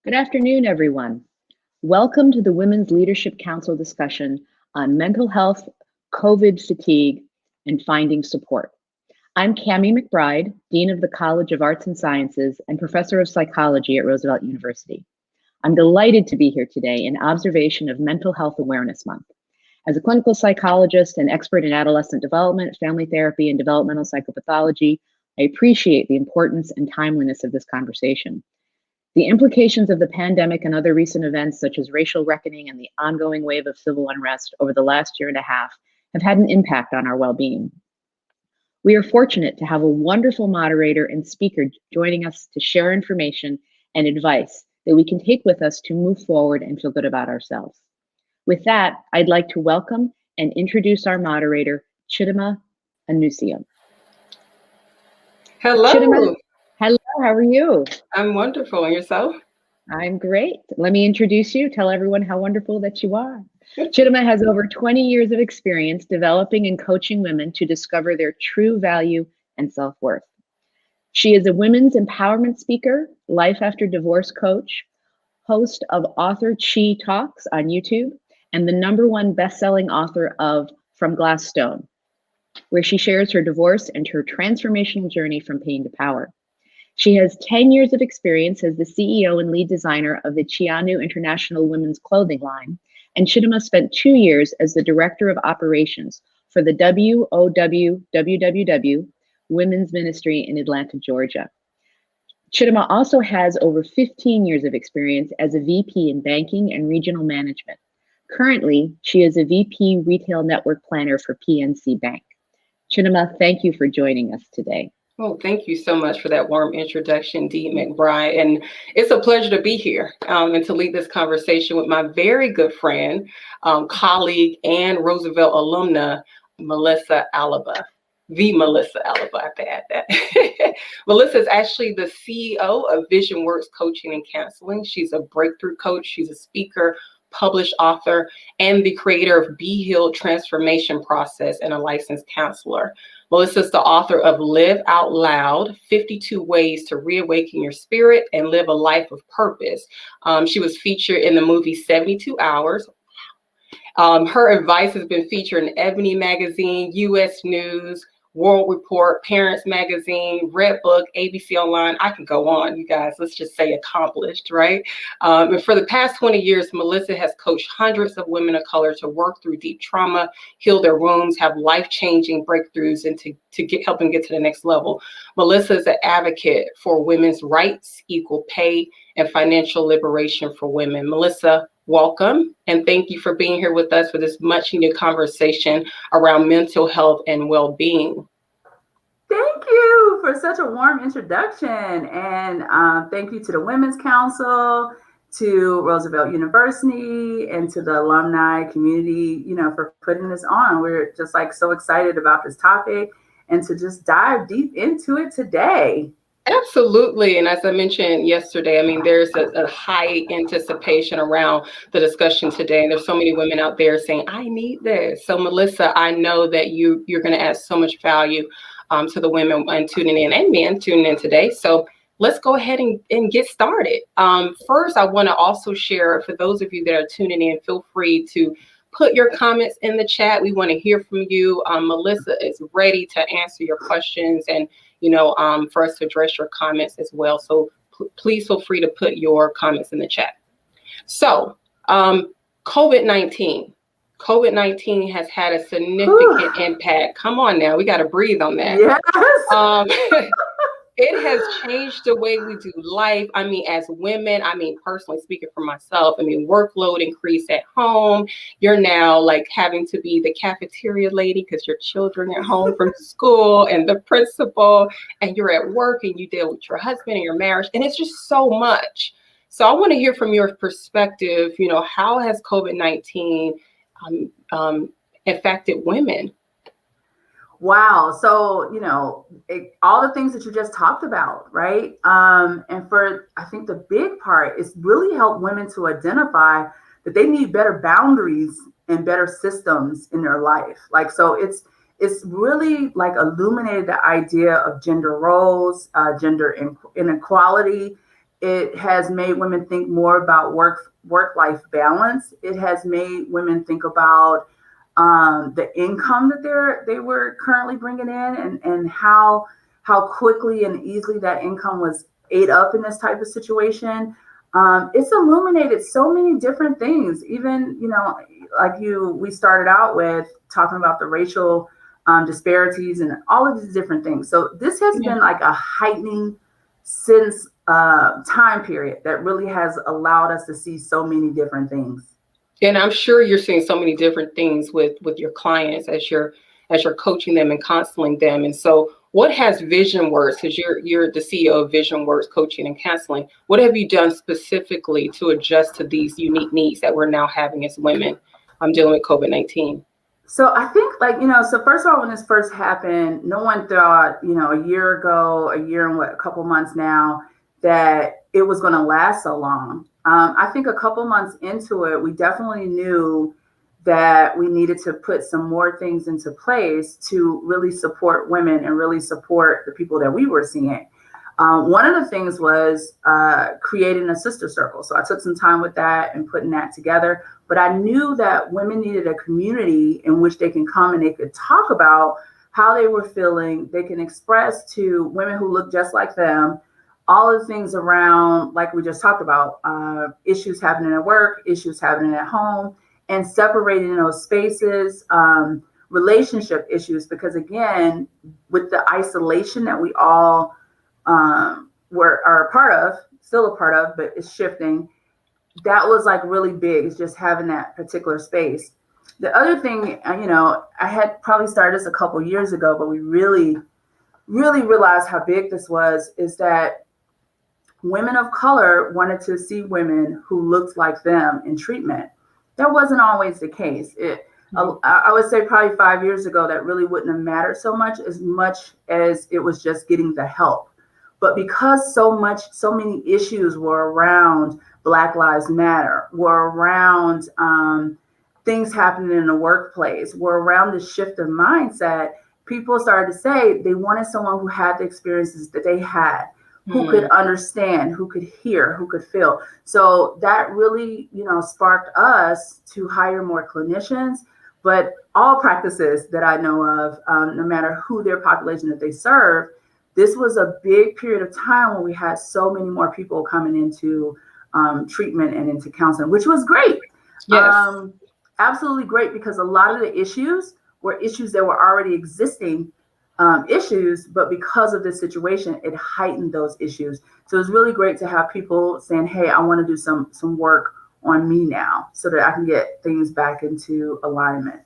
Good afternoon, everyone. Welcome to the Women's Leadership Council discussion on mental health, COVID fatigue, and finding support. I'm Cami McBride, Dean of the College of Arts and Sciences and Professor of Psychology at Roosevelt University. I'm delighted to be here today in observation of Mental Health Awareness Month. As a clinical psychologist and expert in adolescent development, family therapy, and developmental psychopathology, I appreciate the importance and timeliness of this conversation. The implications of the pandemic and other recent events, such as racial reckoning and the ongoing wave of civil unrest over the last year and a half, have had an impact on our well-being. We are fortunate to have a wonderful moderator and speaker joining us to share information and advice that we can take with us to move forward and feel good about ourselves. With that, I'd like to welcome and introduce our moderator, Chidima Anusiem. Hello. Chidima, hello, how are you? I'm wonderful. And yourself? I'm great. Let me introduce you. Tell everyone how wonderful that you are. Chidima has over 20 years of experience developing and coaching women to discover their true value and self-worth. She is a women's empowerment speaker, life after divorce coach, host of Author Chi Talks on YouTube, and the #1 best-selling author of From Glass Stone, where she shares her divorce and her transformational journey from pain to power. She has 10 years of experience as the CEO and lead designer of the Chianu International Women's Clothing line, and Chidima spent 2 years as the director of operations for the WOWWW Women's Ministry in Atlanta, Georgia. Chidima also has over 15 years of experience as a VP in banking and regional management. Currently, she is a VP Retail Network Planner for PNC Bank. Chidima, thank you for joining us today. Oh, thank you so much for that warm introduction, Dee McBride. And it's a pleasure to be here and to lead this conversation with my very good friend, colleague, and Roosevelt alumna, Melisa Alaba. The Melisa Alaba, I have to add that. Melisa is actually the CEO of Vision Works Coaching and Counseling. She's a breakthrough coach. She's a speaker, published author, and the creator of Be Healed Transformation Process and a licensed counselor. Melisa is the author of Live Out Loud, 52 Ways to Reawaken Your Spirit and Live a Life of Purpose. She was featured in the movie 72 Hours. Her advice has been featured in Ebony Magazine, U.S. News, World Report, Parents Magazine, Redbook, ABC Online. I can go on, you guys. Let's just say accomplished, right? And for the past 20 years, Melisa has coached hundreds of women of color to work through deep trauma, heal their wounds, have life-changing breakthroughs, and to help them get to the next level. Melisa is an advocate for women's rights, equal pay, and financial liberation for women. Melisa, welcome, and thank you for being here with us for this much-needed conversation around mental health and well-being. Thank you for such a warm introduction, and thank you to the Women's Council, to Roosevelt University, and to the alumni community, for putting this on. We're just so excited about this topic and to just dive deep into it today. Absolutely. And as I mentioned yesterday, there's a high anticipation around the discussion today. And there's so many women out there saying, I need this. So Melisa, I know that you're going to add so much value to the women tuning in and men tuning in today. So let's go ahead and get started. First, I want to also share, for those of you that are tuning in, feel free to put your comments in the chat. We want to hear from you. Melisa is ready to answer your questions and for us to address your comments as well. So please feel free to put your comments in the chat. So COVID-19 has had a significant impact. Come on now, we got to breathe on that. Yes. It has changed the way we do life. As women, personally speaking for myself, workload increased at home. You're now having to be the cafeteria lady because your children are home from school and the principal, and you're at work and you deal with your husband and your marriage. And it's just so much. So I want to hear from your perspective, how has COVID-19 affected women? Wow. So, all the things that you just talked about, right? And I think the big part is really help women to identify that they need better boundaries and better systems in their life. So it's really illuminated the idea of gender roles, gender inequality, It has made women think more about work-life balance. It has made women think about the income that they were currently bringing in, and how quickly and easily that income was ate up in this type of situation. It's illuminated so many different things. Even, we started out with talking about the racial disparities and all of these different things. So this has been like a heightening since time period that really has allowed us to see so many different things. And I'm sure you're seeing so many different things with your clients as you're coaching them and counseling them. And so what has Vision Works, because you're the CEO of Vision Works Coaching and Counseling, what have you done specifically to adjust to these unique needs that we're now having as women dealing with COVID-19? So I think so first of all, when this first happened, no one thought, a year and a couple months now, that it was going to last so long. I think a couple months into it, we definitely knew that we needed to put some more things into place to really support women and really support the people that we were seeing. One of the things was creating a sister circle. So I took some time with that and putting that together. But I knew that women needed a community in which they can come and they could talk about how they were feeling. They can express to women who look just like them all the things around, like we just talked about, issues happening at work, issues happening at home, and separating those spaces, relationship issues. Because again, with the isolation that we all are a part of, still a part of, but it's shifting. That was like really big. It's just having that particular space. The other thing, I had probably started this a couple years ago, but we really, really realized how big this was, is that women of color wanted to see women who looked like them in treatment. That wasn't always the case. I would say probably 5 years ago, that really wouldn't have mattered so much as it was just getting the help. But because so many issues were around Black Lives Matter, were around things happening in the workplace, were around the shift of mindset, people started to say they wanted someone who had the experiences that they had, who could understand, who could hear, who could feel. So that really, sparked us to hire more clinicians. But all practices that I know of, no matter who their population that they serve, this was a big period of time when we had so many more people coming into treatment and into counseling, which was great. Yes. Absolutely great, because a lot of the issues were issues that were already existing issues, but because of this situation, it heightened those issues. So it's really great to have people saying, hey, I want to do some work on me now so that I can get things back into alignment.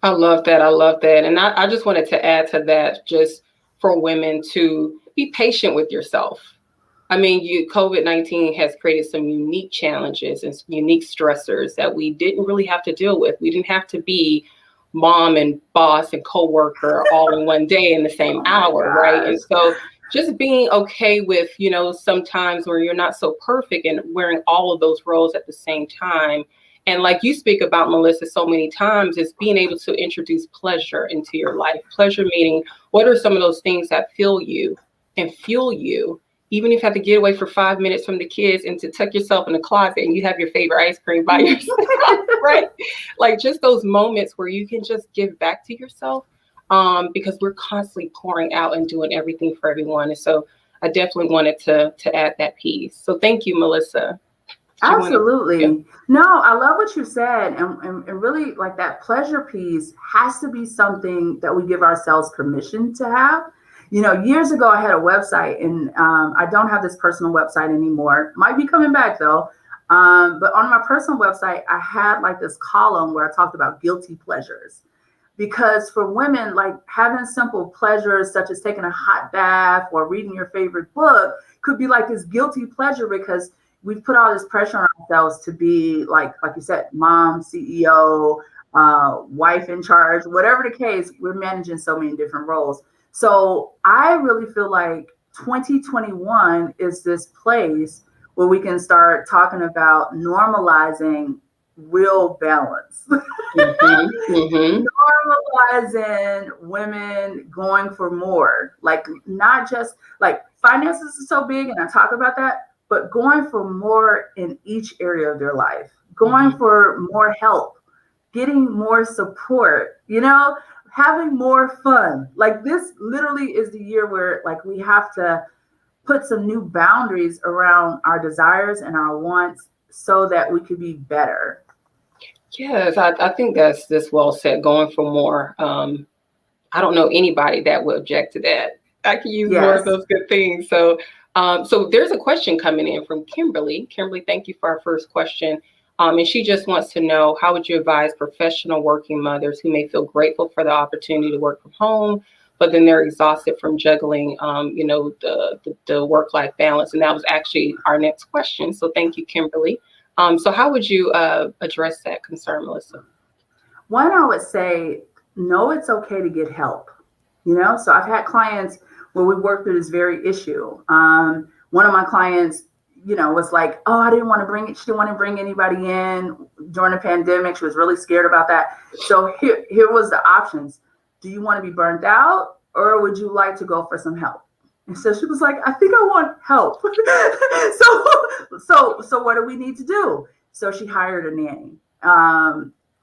I love that. And I just wanted to add to that, just for women to be patient with yourself. I mean, COVID-19 has created some unique challenges and unique stressors that we didn't really have to deal with. We didn't have to be mom and boss and coworker all in one day in the same hour, right? And so just being okay with, sometimes where you're not so perfect and wearing all of those roles at the same time. And like you speak about, Melisa, so many times, is being able to introduce pleasure into your life. Pleasure meaning, what are some of those things that fill you and fuel you? Even if you have to get away for 5 minutes from the kids and to tuck yourself in the closet and you have your favorite ice cream by yourself, right? Like just those moments where you can just give back to yourself, because we're constantly pouring out and doing everything for everyone. And so I definitely wanted to add that piece. So thank you, Melisa. Absolutely. No, I love what you said. And really, like, that pleasure piece has to be something that we give ourselves permission to have. Years ago, I had a website, and I don't have this personal website anymore. Might be coming back though. But on my personal website, I had like this column where I talked about guilty pleasures. Because for women, like, having simple pleasures such as taking a hot bath or reading your favorite book could be like this guilty pleasure, because we've put all this pressure on ourselves to be like you said, mom, CEO, wife in charge, whatever the case. We're managing so many different roles. So I really feel like 2021 is this place where we can start talking about normalizing real balance. Normalizing women going for more, like not just like finances is so big, and I talk about that, but going for more in each area of their life, going for more help, getting more support, having more fun. Like this literally is the year where like we have to put some new boundaries around our desires and our wants so that we could be better. Yes, I think that's well said, going for more. I don't know anybody that would object to that. I can use more of those good things. So there's a question coming in from Kimberly. Kimberly, thank you for our first question. And she just wants to know, how would you advise professional working mothers who may feel grateful for the opportunity to work from home, but then they're exhausted from juggling, the work-life balance? And that was actually our next question. So thank you, Kimberly. So how would you address that concern, Melisa? One, I would say, no, it's okay to get help. So I've had clients where we worked through this very issue. One of my clients, was like, oh, she didn't want to bring anybody in during the pandemic. She was really scared about that. So here was the options. Do you want to be burnt out, or would you like to go for some help? And so she was like, I think I want help. So what do we need to do? So she hired a nanny.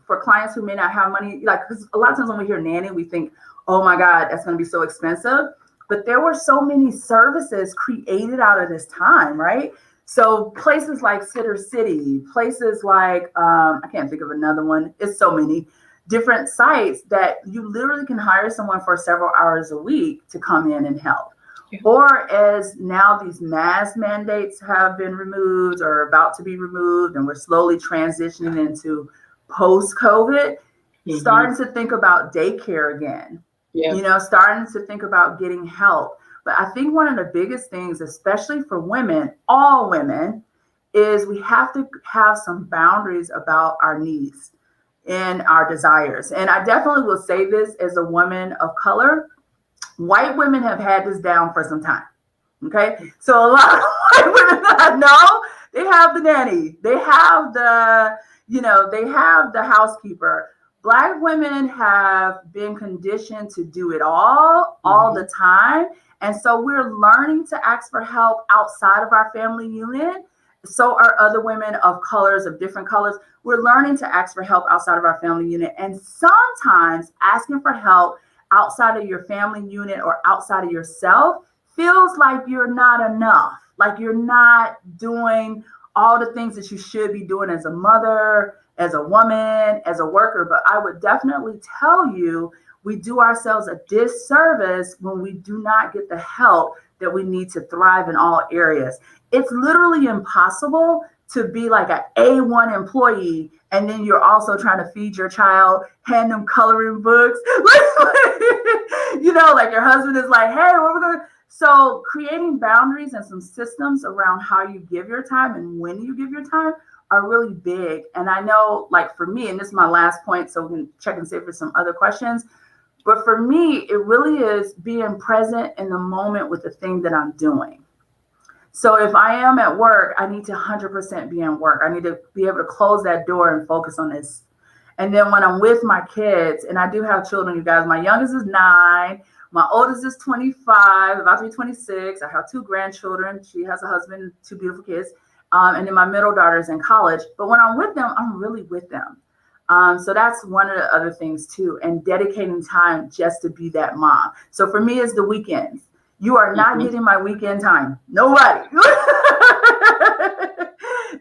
For clients who may not have money, because a lot of times when we hear nanny, we think, oh my God, that's going to be so expensive. But there were so many services created out of this time, right? So places like Sitter City, places like, I can't think of another one. It's so many different sites that you literally can hire someone for several hours a week to come in and help. Yeah. Or as now these mask mandates have been removed or about to be removed, and we're slowly transitioning into post-COVID, starting to think about daycare again, starting to think about getting help. But I think one of the biggest things, especially for women, all women, is we have to have some boundaries about our needs and our desires. And I definitely will say this as a woman of color. White women have had this down for some time. Okay. So a lot of white women that I know, they have the nanny, they have they have the housekeeper. Black women have been conditioned to do it all the time. And so we're learning to ask for help outside of our family unit. So are other women of colors, of different colors. We're learning to ask for help outside of our family unit. And sometimes asking for help outside of your family unit or outside of yourself feels like you're not enough, like you're not doing all the things that you should be doing as a mother, as a woman, as a worker. But I would definitely tell you, we do ourselves a disservice when we do not get the help that we need to thrive in all areas. It's literally impossible to be like an A1 employee and then you're also trying to feed your child, hand them coloring books. Like your husband is like, hey, what we're going to. So creating boundaries and some systems around how you give your time and when you give your time are really big. And I know, like for me, and this is my last point, so we can check and see if there's some other questions. But for me, it really is being present in the moment with the thing that I'm doing. So if I am at work, I need to 100% be in work. I need to be able to close that door and focus on this. And then when I'm with my kids, and I do have children, you guys, my youngest is 9. My oldest is 25, about to be 26. I have 2 grandchildren. She has a husband, 2 beautiful kids. And then my middle daughter is in college. But when I'm with them, I'm really with them. So that's one of the other things too. And dedicating time just to be that mom. So for me, it's the weekends. You are not getting my weekend time. Nobody.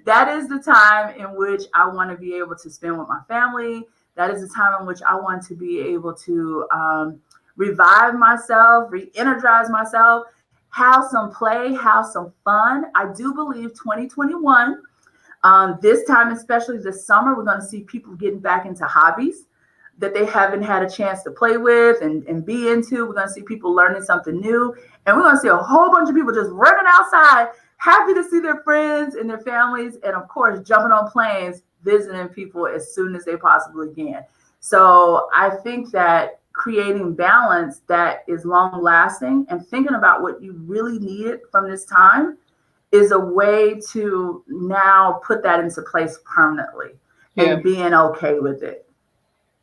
That is the time in which I want to be able to spend with my family. That is the time in which I want to be able to revive myself, re-energize myself, have some play, have some fun. I do believe 2021, this time, especially this summer, we're going to see people getting back into hobbies that they haven't had a chance to play with and be into. We're going to see people learning something new. And we're going to see a whole bunch of people just running outside, happy to see their friends and their families. And of course, jumping on planes, visiting people as soon as they possibly can. So I think that creating balance that is long lasting and thinking about what you really needed from this time is a way to now put that into place permanently. and being okay with it.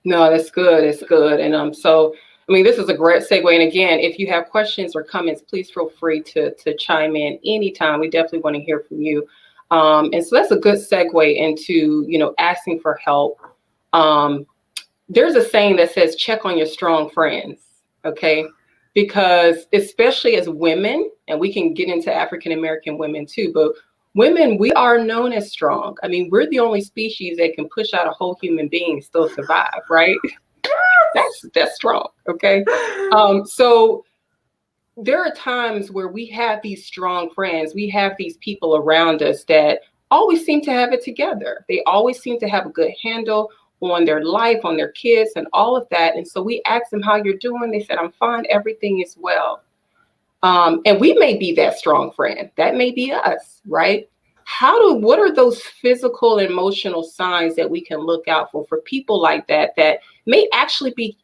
No, that's good. It's good. And so, I mean, this is a great segue. And again, if you have questions or comments, please feel free to chime in anytime. We definitely want to hear from you. And so that's a good segue into, asking for help. There's a saying that says, check on your strong friends. Okay. Because especially as women, and we can get into African-American women too, but women, we are known as strong. I mean, we're the only species that can push out a whole human being and still survive, right? That's strong, okay? So there are times where we have these strong friends, we have these people around us that always seem to have it together. They always seem to have a good handle on their life, on their kids, and all of that. And so we asked them how you're doing. They said, I'm fine, everything is well. And we may be that strong friend. That may be us, right? What are those physical and emotional signs that we can look out for people like that may actually be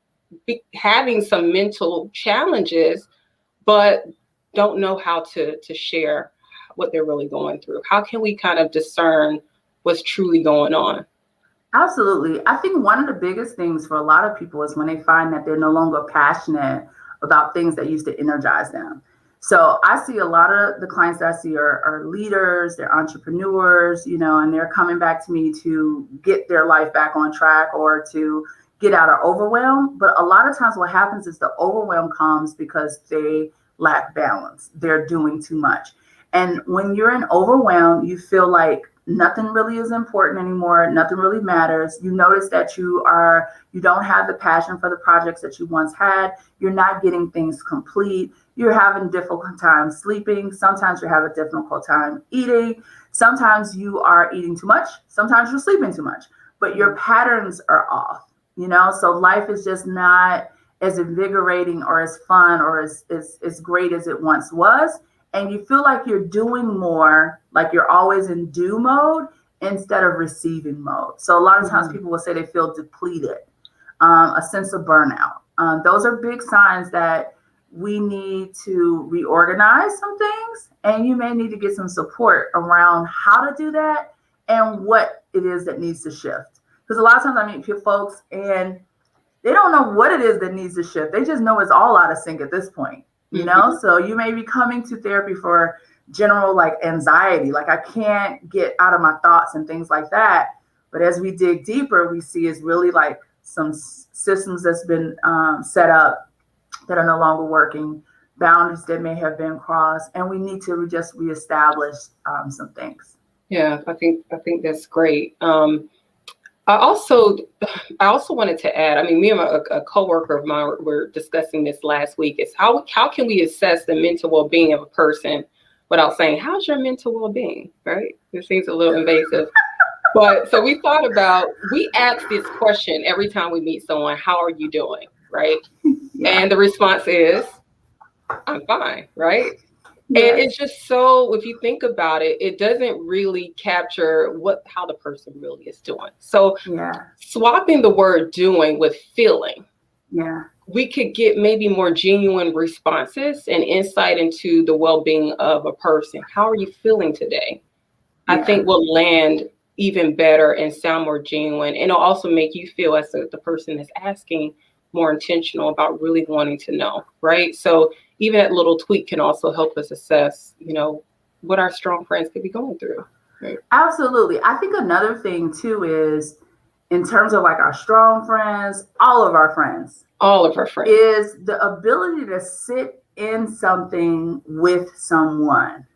having some mental challenges, but don't know how to share what they're really going through? How can we kind of discern what's truly going on? Absolutely. I think one of the biggest things for a lot of people is when they find that they're no longer passionate about things that used to energize them. So I see a lot of the clients that I see are leaders, they're entrepreneurs, and they're coming back to me to get their life back on track or to get out of overwhelm. But a lot of times what happens is the overwhelm comes because they lack balance. They're doing too much. And when you're in overwhelm, you feel like nothing really is important anymore. Nothing really matters. You notice that you don't have the passion for the projects that you once had. You're not getting things complete. You're having difficult time sleeping. Sometimes you're having a difficult time eating. Sometimes you are eating too much. Sometimes you're sleeping too much, but your patterns are off, so life is just not as invigorating or as fun or as great as it once was. And you feel like you're doing more, like you're always in do mode instead of receiving mode. So a lot of times people will say they feel depleted, a sense of burnout. Those are big signs that we need to reorganize some things, and you may need to get some support around how to do that and what it is that needs to shift. Because a lot of times I meet folks and they don't know what it is that needs to shift. They just know it's all out of sync at this point. So you may be coming to therapy for general like anxiety, like I can't get out of my thoughts and things like that. But as we dig deeper, we see is really like some systems that's been set up that are no longer working, boundaries that may have been crossed, and we need to just reestablish some things. Yeah, I think that's great. I also wanted to add, I mean, me and a coworker of mine were discussing this last week, is how can we assess the mental well-being of a person without saying, how's your mental well-being, right? It seems a little invasive. But so we ask this question every time we meet someone, how are you doing, right? Yeah. And the response is, I'm fine, right? Yes. And it's just so, if you think about it, it doesn't really capture how the person really is doing. So swapping the word doing with feeling, we could get maybe more genuine responses and insight into the well-being of a person. How are you feeling today? I think will land even better and sound more genuine. And it'll also make you feel, as the person that's asking, more intentional about really wanting to know, right? So even that little tweak can also help us assess, what our strong friends could be going through. Right? Absolutely. I think another thing too is, in terms of like our strong friends, all of our friends, is the ability to sit in something with someone,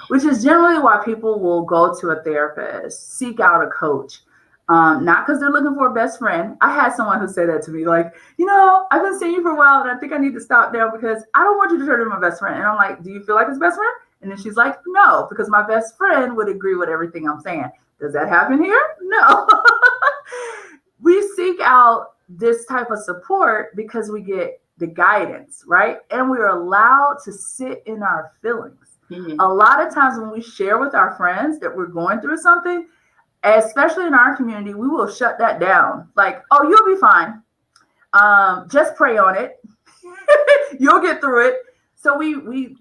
which is generally why people will go to a therapist, seek out a coach. Not because they're looking for a best friend. I had someone who said that to me, like, I've been seeing you for a while and I think I need to stop now because I don't want you to turn into my best friend. And I'm like, do you feel like his best friend? And then she's like, no, because my best friend would agree with everything I'm saying. Does that happen here? No. We seek out this type of support because we get the guidance, right? And we're allowed to sit in our feelings. A lot of times when we share with our friends that we're going through something, especially in our community, we will shut that down. Like, oh, you'll be fine. Just pray on it. You'll get through it. So we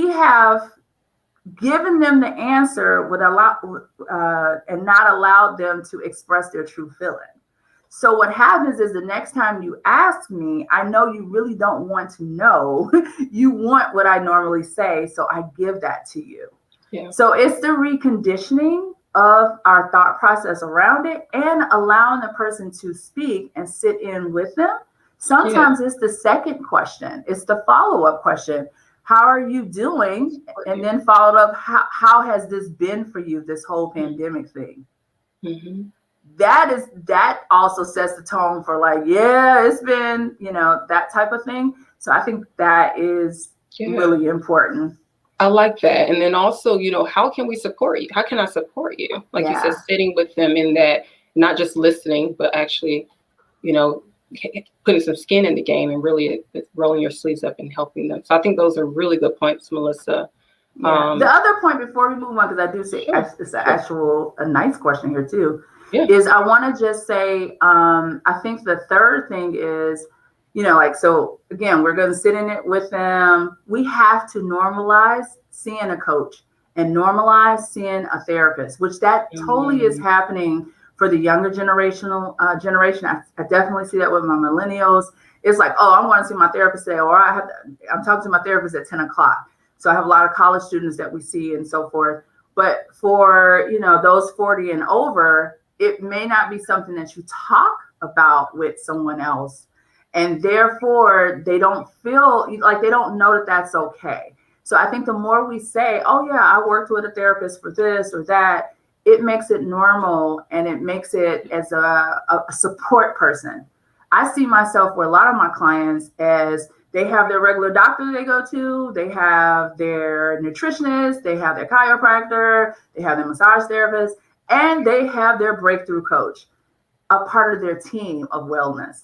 have giving them the answer would allow and not allow them to express their true feeling. So what happens is the next time you ask me, I know you really don't want to know. You want what I normally say, so I give that to you. Yeah. So it's the reconditioning of our thought process around it and allowing the person to speak and sit in with them. Sometimes it's the second question. It's the follow-up question. How are you doing? And then followed up, how has this been for you, this whole pandemic thing? Mm-hmm. That also sets the tone for like, yeah, it's been, that type of thing. So I think that is really important. I like that. And then also, how can we support you? How can I support you? Like you said, sitting with them in that, not just listening, but actually, putting some skin in the game and really rolling your sleeves up and helping them. So I think those are really good points, Melisa. Yeah. The other point before we move on, because I do say it's a nice question here too, is I want to just say, I think the third thing is, so again, we're going to sit in it with them. We have to normalize seeing a coach and normalize seeing a therapist, which that totally is happening for the younger generation. I definitely see that with my millennials. It's like, oh, I want to see my therapist today, or I'm talking to my therapist at 10 o'clock. So I have a lot of college students that we see and so forth. But for, those 40 and over, it may not be something that you talk about with someone else. And therefore, they don't feel like they don't know that that's okay. So I think the more we say, oh, yeah, I worked with a therapist for this or that, it makes it normal and it makes it as a support person. I see myself with a lot of my clients as they have their regular doctor they go to, they have their nutritionist, they have their chiropractor, they have their massage therapist, and they have their breakthrough coach, a part of their team of wellness.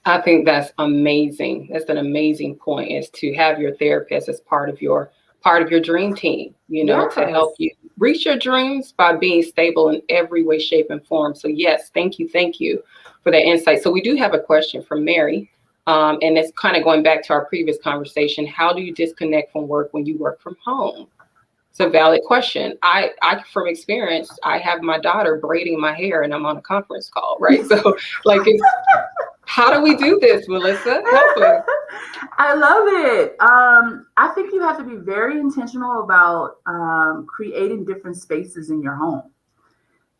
I think that's amazing. That's an amazing point, is to have your therapist as part of your dream team, to help you reach your dreams by being stable in every way, shape, and form. So yes, thank you for that insight. So we do have a question from Mary. And it's kind of going back to our previous conversation. How do you disconnect from work when you work from home? It's a valid question. I from experience, I have my daughter braiding my hair and I'm on a conference call, right? So how do we do this, Melisa? Help us. I love it. I think you have to be very intentional about creating different spaces in your home.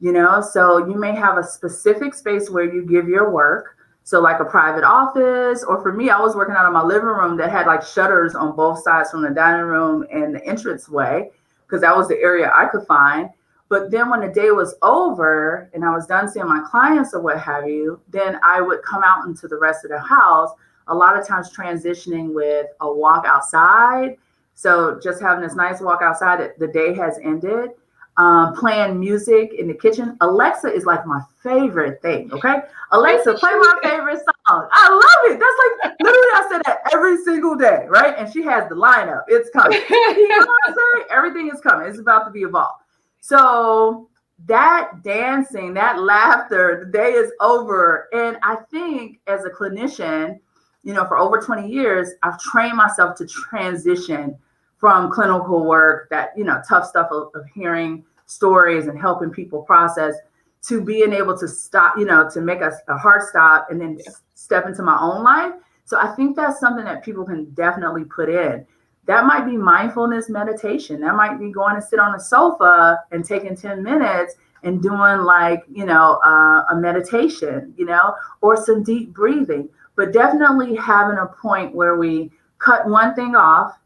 So you may have a specific space where you give your work. So like a private office, or for me, I was working out of my living room that had like shutters on both sides from the dining room and the entranceway, because that was the area I could find. But then when the day was over and I was done seeing my clients or what have you, then I would come out into the rest of the house, a lot of times transitioning with a walk outside. So just having this nice walk outside that the day has ended. Playing music in the kitchen. Alexa is like my favorite thing. Okay, Alexa, play my favorite song. I love it. That's like literally I say that every single day, right? And she has the lineup. It's coming. You know what I'm saying? Everything is coming. It's about to be evolved. So that dancing, that laughter, the day is over. And I think as a clinician, for over 20 years, I've trained myself to transition from clinical work, that, tough stuff of hearing stories and helping people process, to being able to stop, to make a hard stop and then step into my own life. So I think that's something that people can definitely put in. That might be mindfulness meditation. That might be going to sit on a sofa and taking 10 minutes and doing like, a meditation, or some deep breathing, but definitely having a point where we cut one thing off,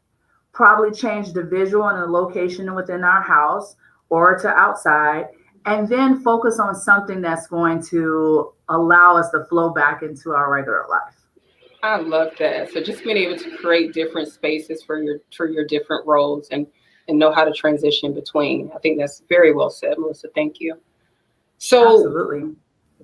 probably change the visual and the location within our house or to outside, and then focus on something that's going to allow us to flow back into our regular life. I love that. So just being able to create different spaces for your different roles and know how to transition between. I think that's very well said, Melisa. Thank you. So absolutely.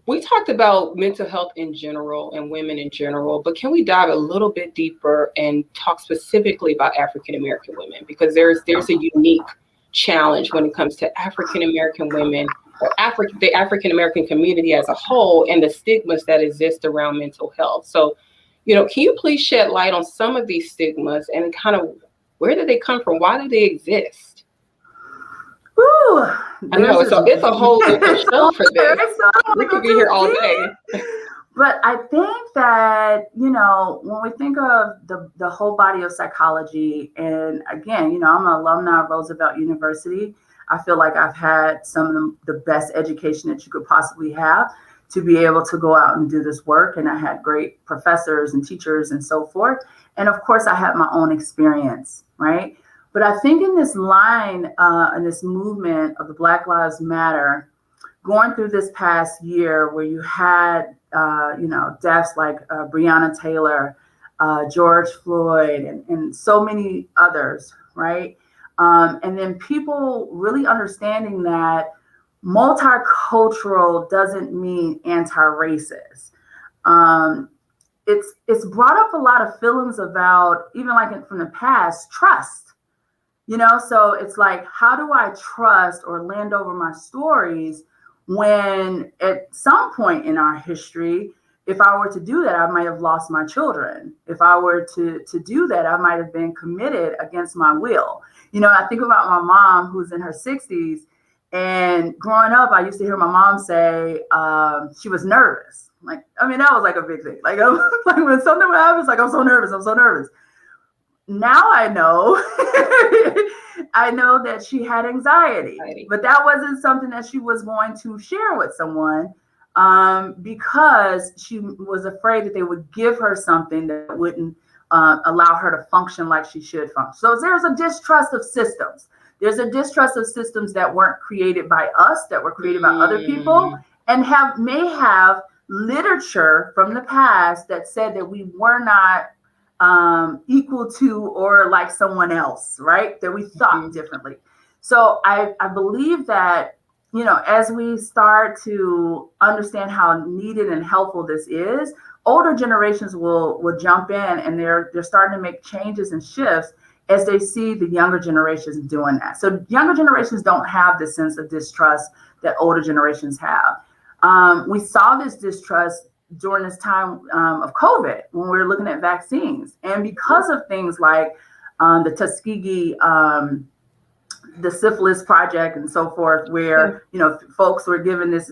We talked about mental health in general and women in general, but can we dive a little bit deeper and talk specifically about African-American women? Because there's a unique challenge when it comes to African-American women, or the African-American community as a whole, and the stigmas that exist around mental health. So, can you please shed light on some of these stigmas and kind of Where did they come from? Why do they exist? Ooh, I know it's a whole different show for this. We could be here all day. But I think that, when we think of the whole body of psychology, and again, I'm an alumni of Roosevelt University. I feel like I've had some of the best education that you could possibly have to be able to go out and do this work. And I had great professors and teachers and so forth. And of course, I had my own experience, right? But I think in this line, in this movement of the Black Lives Matter, going through this past year where you had, deaths like Breonna Taylor, George Floyd, and so many others, right? And then people really understanding that multicultural doesn't mean anti-racist. It's brought up a lot of feelings about, even like from the past, trust. So it's like, how do I trust or land over my stories when at some point in our history, if I were to do that, I might have lost my children. If I were to do that, I might have been committed against my will. I think about my mom who's in her 60s, and growing up, I used to hear my mom say she was nervous. That was like a big thing. Like when something would happen, it's like, I'm so nervous. Now I know, I know that she had anxiety, but that wasn't something that she was going to share with someone because she was afraid that they would give her something that wouldn't allow her to function like she should function. So there's a distrust of systems. There's a distrust of systems that weren't created by us, that were created by other people, and may have literature from the past that said that we were not equal to or like someone else, right? That we thought differently. So I believe that, as we start to understand how needed and helpful this is, older generations will jump in, and they're starting to make changes and shifts as they see the younger generations doing that. So younger generations don't have this sense of distrust that older generations have. We saw this distrust during this time of COVID, when we were looking at vaccines. And because of things like the Tuskegee, the syphilis project and so forth, where, folks were given this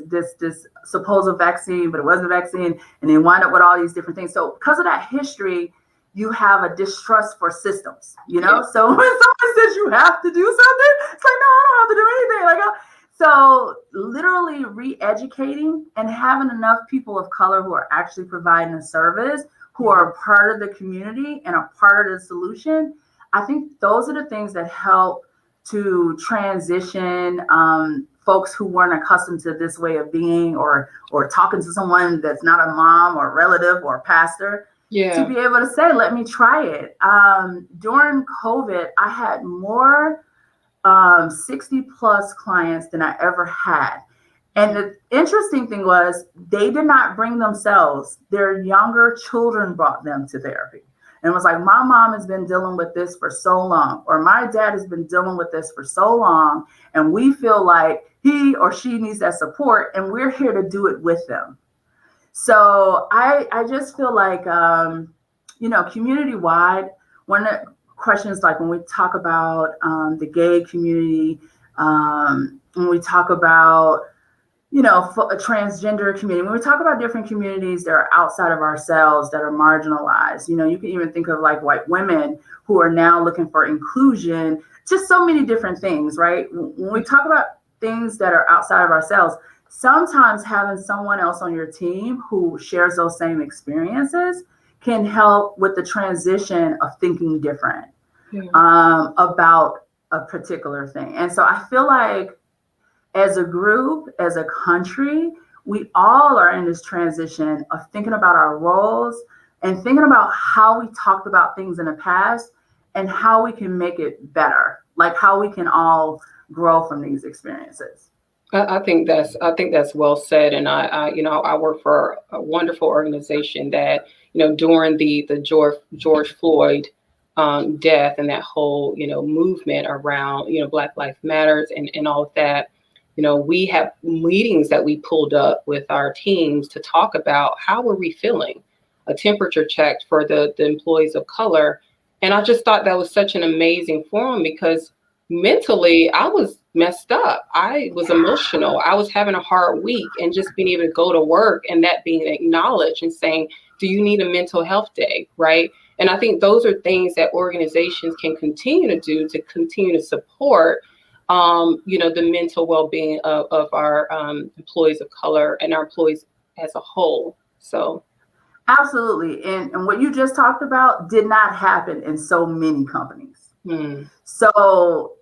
supposed vaccine, but it wasn't a vaccine, and they wind up with all these different things. So because of that history, you have a distrust for systems, So when someone says you have to do something, it's like, no, I don't have to do anything. So literally re-educating and having enough people of color who are actually providing a service, who are a part of the community and a part of the solution, I think those are the things that help to transition folks who weren't accustomed to this way of being or talking to someone that's not a mom or a relative or a pastor, to be able to say, let me try it. During COVID, I had more 60 plus clients than I ever had. And the interesting thing was they did not bring themselves. Their younger children brought them to therapy. And it was like, my mom has been dealing with this for so long, or my dad has been dealing with this for so long, and we feel like he or she needs that support, and we're here to do it with them. So I just feel like, community-wide, one of the questions, like when we talk about the gay community, when we talk about, a transgender community, when we talk about different communities that are outside of ourselves, that are marginalized, you can even think of like white women who are now looking for inclusion, just so many different things, right? When we talk about things that are outside of ourselves, sometimes having someone else on your team who shares those same experiences can help with the transition of thinking different about a particular thing. And so I feel like as a group, as a country, we all are in this transition of thinking about our roles and thinking about how we talked about things in the past and how we can make it better, like how we can all grow from these experiences. I think that's well said. And I work for a wonderful organization that, during the George Floyd death and that whole, movement around, Black Lives Matters and all of that, we have meetings that we pulled up with our teams to talk about how are we feeling, a temperature check for the employees of color. And I just thought that was such an amazing forum because mentally I was messed up. I was emotional. I was having a hard week, and just being able to go to work and that being acknowledged and saying, do you need a mental health day? Right. And I think those are things that organizations can continue to do to continue to support, the mental well-being of our employees of color and our employees as a whole. So. Absolutely. And what you just talked about did not happen in so many companies. So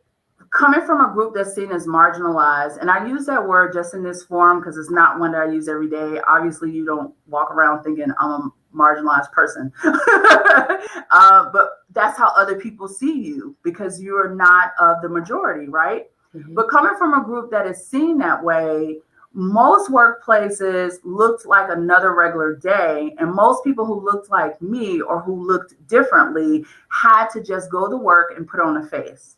coming from a group that's seen as marginalized, and I use that word just in this forum because it's not one that I use every day. Obviously, you don't walk around thinking I'm a marginalized person, but that's how other people see you because you're not of the majority, right? But coming from a group that is seen that way, most workplaces looked like another regular day, and most people who looked like me or who looked differently had to just go to work and put on a face.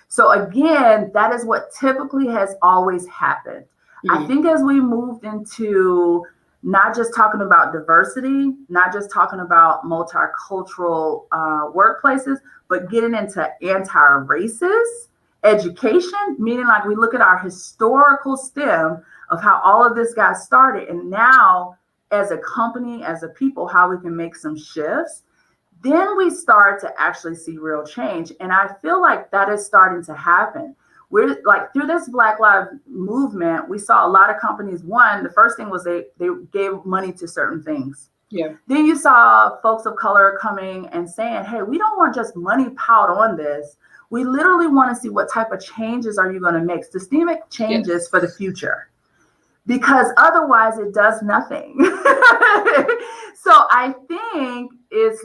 So again, that is what typically has always happened. I think as we moved into not just talking about diversity, not just talking about multicultural workplaces, but getting into anti-racist education, meaning like we look at our historical stem of how all of this got started, and now as a company, as a people, how we can make some shifts, then we start to actually see real change. And I feel like that is starting to happen. We're like through this Black Lives movement, we saw a lot of companies. One, the first thing was they gave money to certain things. Yeah. Then you saw folks of color coming and saying, hey, we don't want just money piled on this. We literally want to see what type of changes are you going to make, systemic changes for the future. Because otherwise it does nothing. So I think it's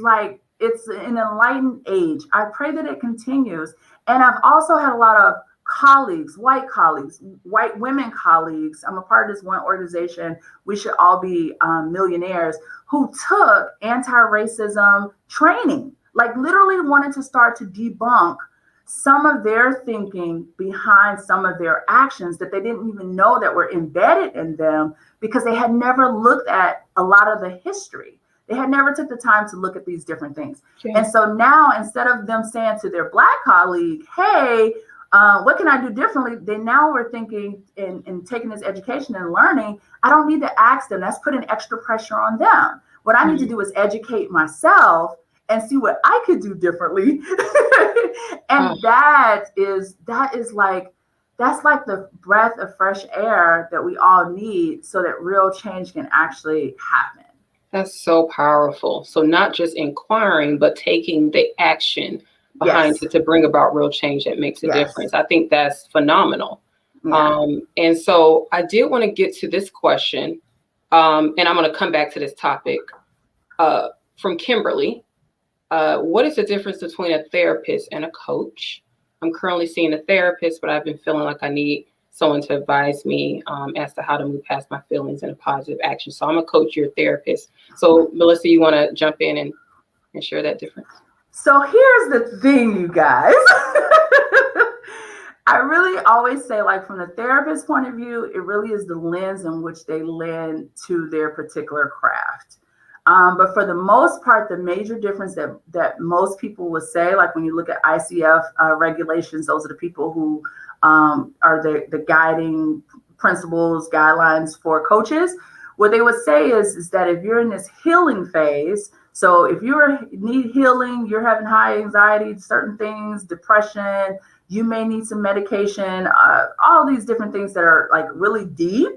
an enlightened age. I pray that it continues. And I've also had a lot of colleagues, white women colleagues. I'm a part of this one organization, We Should All Be Millionaires, who took anti-racism training, like literally wanted to start to debunk some of their thinking behind some of their actions that they didn't even know that were embedded in them because they had never looked at a lot of the history. They had never took the time to look at these different things. Okay. And so now, instead of them saying to their Black colleague, hey, what can I do differently? They now were thinking in taking this education and learning, I don't need to ask them. That's putting extra pressure on them. What I need to do is educate myself and see what I could do differently. And that's like the breath of fresh air that we all need so that real change can actually happen. That's so powerful. So not just inquiring, but taking the action behind it to bring about real change that makes a difference. I think that's phenomenal. Yeah. And so I did want to get to this question, and I'm going to come back to this topic from Kimberly. What is the difference between a therapist and a coach? I'm currently seeing a therapist, but I've been feeling like I need someone to advise me as to how to move past my feelings in a positive action. So I'm a coach, you're a therapist. So Melisa, you want to jump in and share that difference? So here's the thing, you guys. I really always say, like, from the therapist's point of view, it really is the lens in which they lend to their particular craft. But for the most part, the major difference that most people would say, like when you look at ICF regulations, those are the people who are the guiding principles, guidelines for coaches. What they would say is that if you're in this healing phase, so if you need healing, you're having high anxiety, certain things, depression, you may need some medication, all these different things that are like really deep,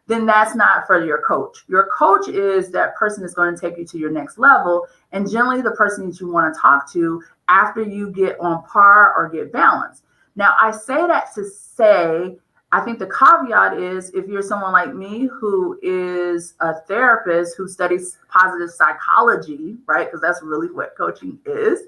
then that's not for your coach. Your coach is that person that's going to take you to your next level, and generally the person that you want to talk to after you get on par or get balanced. Now, I say that to say, I think the caveat is if you're someone like me who is a therapist who studies positive psychology, right? Because that's really what coaching is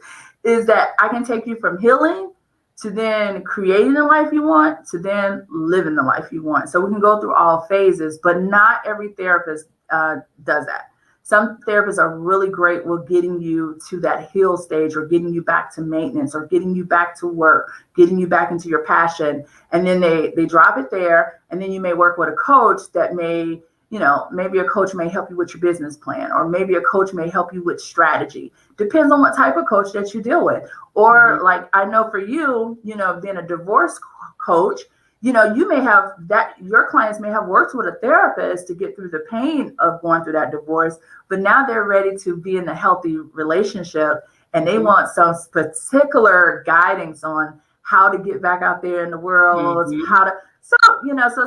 that I can take you from healing to then creating the life you want, to then living the life you want. So we can go through all phases, but not every therapist does that. Some therapists are really great with getting you to that heal stage, or getting you back to maintenance, or getting you back to work, getting you back into your passion. And then they drop it there. And then you may work with a coach that may maybe a coach may help you with your business plan, or maybe a coach may help you with strategy. Depends on what type of coach that you deal with. Or like, I know for you, being a divorce coach, you may have that, your clients may have worked with a therapist to get through the pain of going through that divorce, but now they're ready to be in a healthy relationship, and they want some particular guidance on how to get back out there in the world, how to, so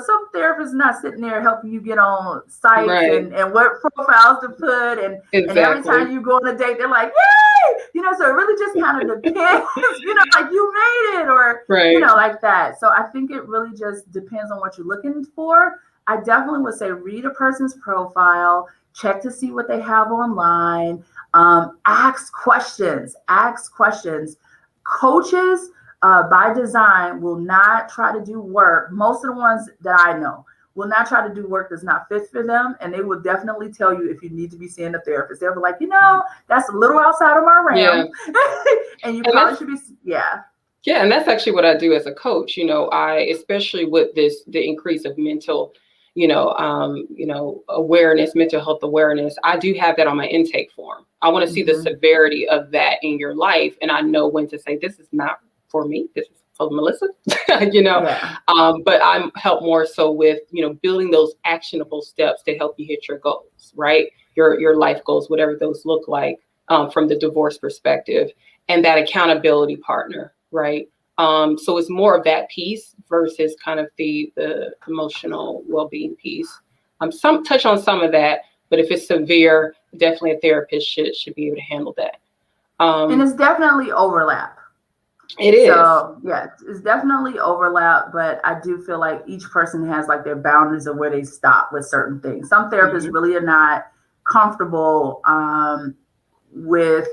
some therapists not sitting there helping you get on sites and what profiles to put, and every time you go on a date, they're like, yay, so it really just kind of depends, like you made it, or like that. So I think it really just depends on what you're looking for. I definitely would say read a person's profile, check to see what they have online, ask questions. Coaches, by design, will not try to do work. Most of the ones that I know will not try to do work that's not fit for them. And they will definitely tell you if you need to be seeing a therapist. They'll be like, that's a little outside of my realm. And you probably should be, Yeah, and that's actually what I do as a coach. I, especially with the increase of mental, awareness, mental health awareness, I do have that on my intake form. I want to see the severity of that in your life. And I know when to say, this is not for me, this is for Melisa, but I'm help more so with, building those actionable steps to help you hit your goals, right? Your life goals, whatever those look like, from the divorce perspective, and that accountability partner, right? So it's more of that piece versus kind of the emotional well-being piece. Some touch on some of that, but if it's severe, definitely a therapist should be able to handle that. And it's definitely overlap. It is. So yeah, it's definitely overlap, but I do feel like each person has like their boundaries of where they stop with certain things. Some therapists really are not comfortable with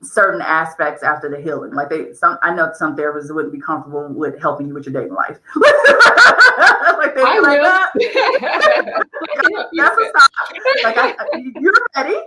certain aspects after the healing. Like I know some therapists wouldn't be comfortable with helping you with your dating life. Like they'd be like, that's a stop. Like you're ready.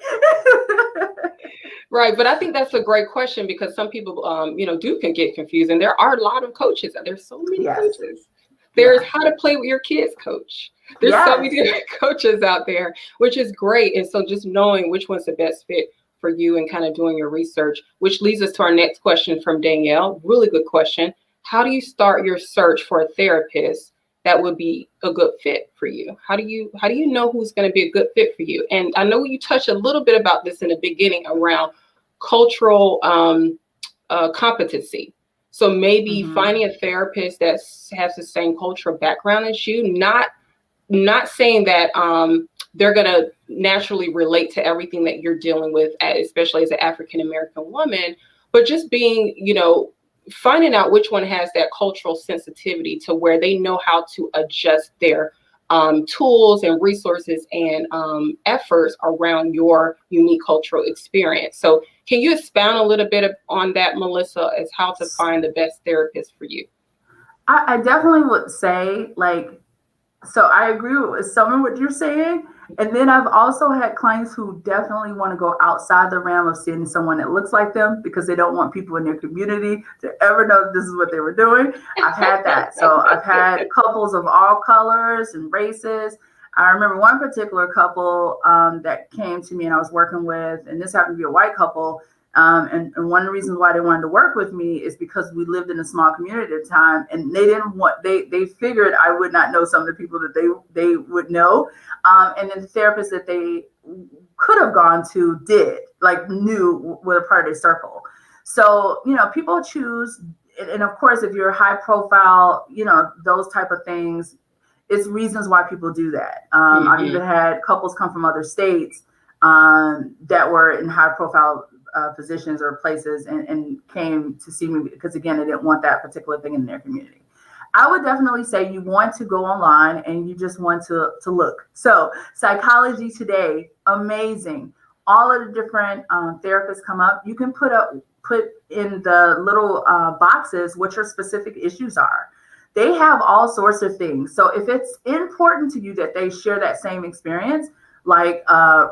Right, but I think that's a great question, because some people, can get confused, and there are a lot of coaches. There's so many coaches. There's how to play with your kids coach. There's so many different coaches out there, which is great. And so just knowing which one's the best fit for you and kind of doing your research, which leads us to our next question from Danielle. Really good question. How do you start your search for a therapist that would be a good fit for you? How do you know who's going to be a good fit for you? And I know you touched a little bit about this in the beginning around cultural competency. So maybe finding a therapist that has the same cultural background as you, not saying that they're going to naturally relate to everything that you're dealing with, especially as an African-American woman, but just being, finding out which one has that cultural sensitivity to where they know how to adjust their tools and resources and efforts around your unique cultural experience. So can you expound a little bit on that, Melisa, as how to find the best therapist for you? I definitely would say, so I agree with some of what you're saying. And then I've also had clients who definitely want to go outside the realm of seeing someone that looks like them, because they don't want people in their community to ever know that this is what they were doing. I've had that. So I've had couples of all colors and races. I remember one particular couple that came to me and I was working with, and this happened to be a white couple. And one of the reasons why they wanted to work with me is because we lived in a small community at the time, and they figured I would not know some of the people that they would know. And then the therapist that they could have gone to knew were a part of their circle. So, people choose. And of course, if you're high profile, those type of things, it's reasons why people do that. I've even had couples come from other states that were in high profile positions or places and came to see me because, again, they didn't want that particular thing in their community. I would definitely say you want to go online and you just want to look. So Psychology Today, amazing. All of the different therapists come up. You can put in the little boxes what your specific issues are. They have all sorts of things. So if it's important to you that they share that same experience, like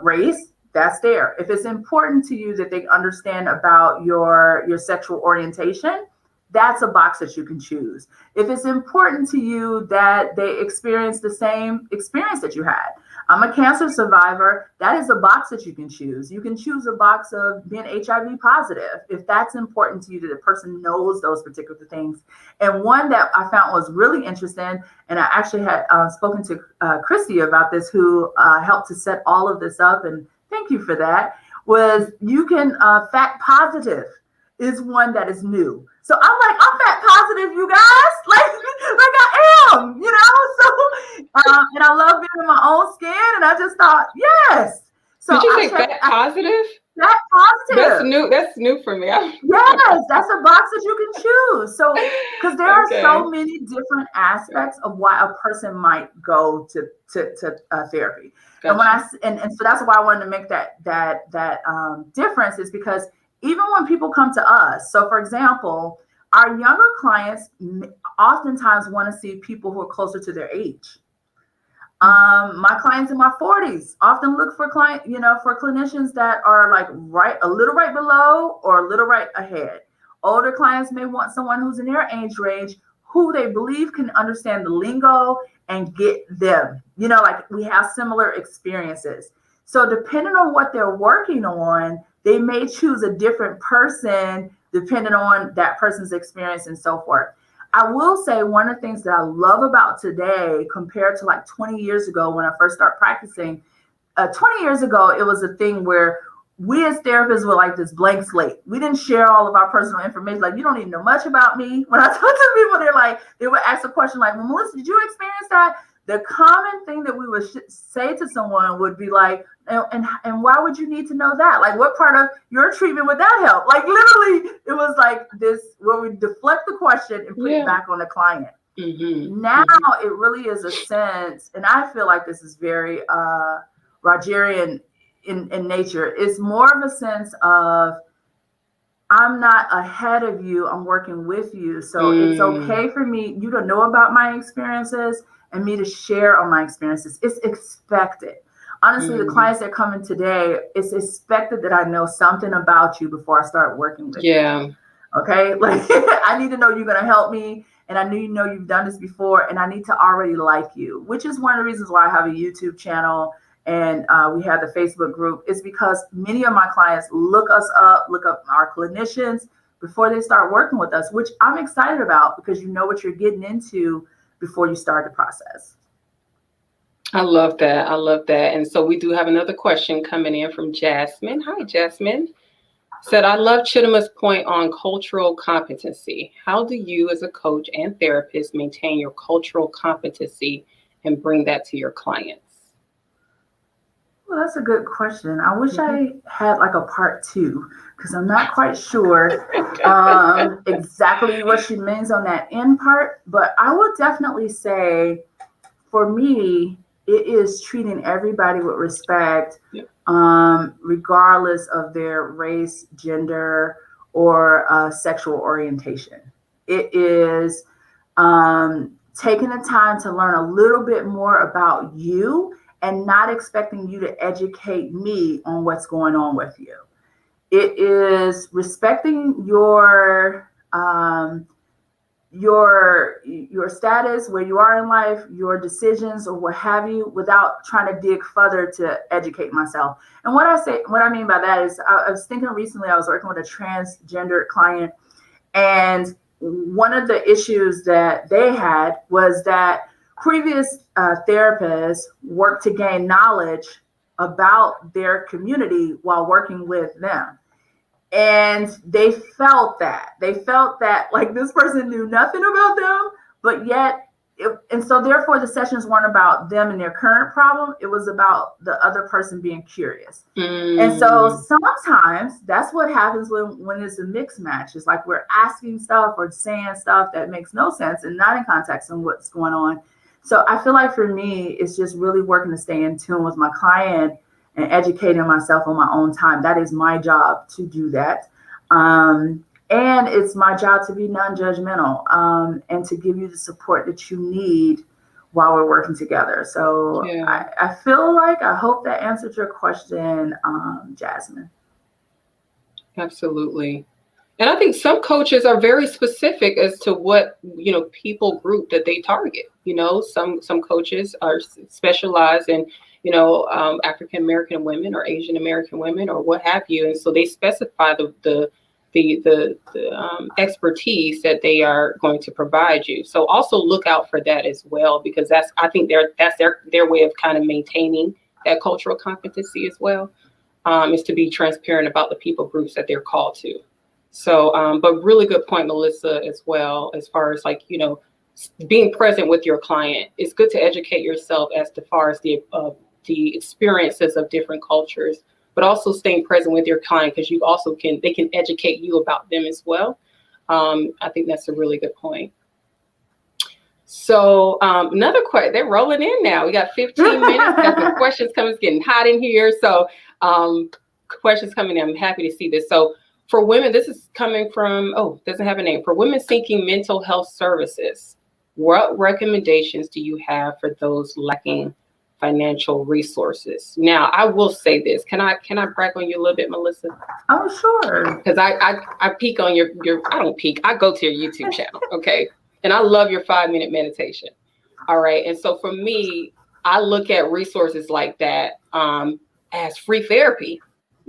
race, that's there. If it's important to you that they understand about your sexual orientation, that's a box that you can choose. If it's important to you that they experience the same experience that you had, I'm a cancer survivor. That is a box that you can choose. You can choose a box of being HIV positive if that's important to you, that the person knows those particular things. And one that I found was really interesting, and I actually had spoken to Christy about this, who helped to set all of this up, and thank you for that, was you can fat positive is one that is new. So I'm like, I'm fat positive, you guys. Like I am, you know. So and I love being in my own skin, and I just thought, yes. So did you say fat positive? Fat positive. That's new for me. Yes, that's a box that you can choose. So because there are so many different aspects of why a person might go to therapy. Gotcha. And so that's why I wanted to make that difference, is because even when people come to us, so for example, our younger clients oftentimes want to see people who are closer to their age. My clients in my 40s often look for for clinicians that are like a little right below or a little right ahead. Older clients may want someone who's in their age range, who they believe can understand the lingo and get them. You know, like we have similar experiences. So depending on what they're working on, they may choose a different person depending on that person's experience and so forth. I will say one of the things that I love about today compared to like 20 years ago when I first started practicing, 20 years ago, it was a thing where we as therapists were like this blank slate. We didn't share all of our personal information. Like, you don't even know much about me. When I talk to people, they would ask a question like, well, Melissa, did you experience that? The common thing that we would say to someone would be like, and why would you need to know that? Like, what part of your treatment would that help? Like, literally, it was like this, where we deflect the question and put it back on the client. Mm-hmm. Now it really is a sense, and I feel like this is very Rogerian in nature. It's more of a sense of, I'm not ahead of you, I'm working with you. So it's okay for me, you to know about my experiences and me to share on my experiences. It's expected. Honestly, the clients that come in today, it's expected that I know something about you before I start working with you. Okay? Like, I need to know you're going to help me, and I need to know you've done this before, and I need to already like you, which is one of the reasons why I have a YouTube channel and we have the Facebook group. Is because many of my clients look up our clinicians before they start working with us, which I'm excited about, because you know what you're getting into before you start the process. I love that. And so we do have another question coming in from Jasmine. Hi, Jasmine. Said, I love Chidima's point on cultural competency. How do you as a coach and therapist maintain your cultural competency and bring that to your clients? Well, that's a good question. I wish I had like a part 2, because I'm not quite sure exactly what she means on that end part. But I would definitely say, for me, it is treating everybody with respect, regardless of their race, gender, or sexual orientation. It is taking the time to learn a little bit more about you and not expecting you to educate me on what's going on with you. It is respecting your status, where you are in life, your decisions, or what have you, without trying to dig further to educate myself. And what I mean by that is, I was thinking recently, I was working with a transgender client, and one of the issues that they had was that previous therapists worked to gain knowledge about their community while working with them. And they felt that like this person knew nothing about them, but yet, and so therefore the sessions weren't about them and their current problem. It was about the other person being curious. And so sometimes that's what happens when it's a mixed match. It's like we're asking stuff or saying stuff that makes no sense and not in context on what's going on. So I feel like for me, it's just really working to stay in tune with my client and educating myself on my own time. That is my job to do that. And it's my job to be non-judgmental and to give you the support that you need while we're working together. So I feel like, I hope that answered your question, Jasmine. Absolutely. And I think some coaches are very specific as to what, people group that they target. Some coaches are specialized in African American women or Asian American women or what have you. And so they specify the expertise that they are going to provide you. So also look out for that as well, because that's their way of kind of maintaining that cultural competency as well, is to be transparent about the people groups that they're called to. So, but really good point, Melisa, as well, as far as being present with your client. It's good to educate yourself as far as the experiences of different cultures, but also staying present with your client, because they can educate you about them as well. I think that's a really good point. So another question, they're rolling in now. We got 15 minutes. Got some questions coming. It's getting hot in here. So questions coming in. I'm happy to see this. So for women, this is coming from, doesn't have a name. For women seeking mental health services, what recommendations do you have for those lacking financial resources? Now, I will say this. Can I brag on you a little bit, Melisa? Oh, sure. Because I peek on your I don't peek. I go to your YouTube channel, okay? And I love your 5-minute meditation. All right. And so for me, I look at resources like that as free therapy.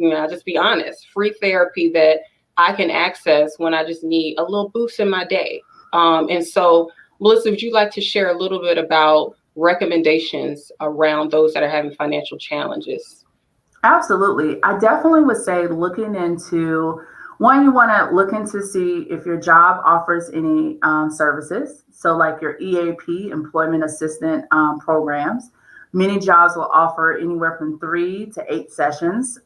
I'll just be honest, free therapy that I can access when I just need a little boost in my day. And so, Melisa, would you like to share a little bit about recommendations around those that are having financial challenges? Absolutely. I definitely would say looking into, one, you want to look into see if your job offers any services. So like your EAP, Employment Assistant programs. Many jobs will offer anywhere from 3 to 8 sessions,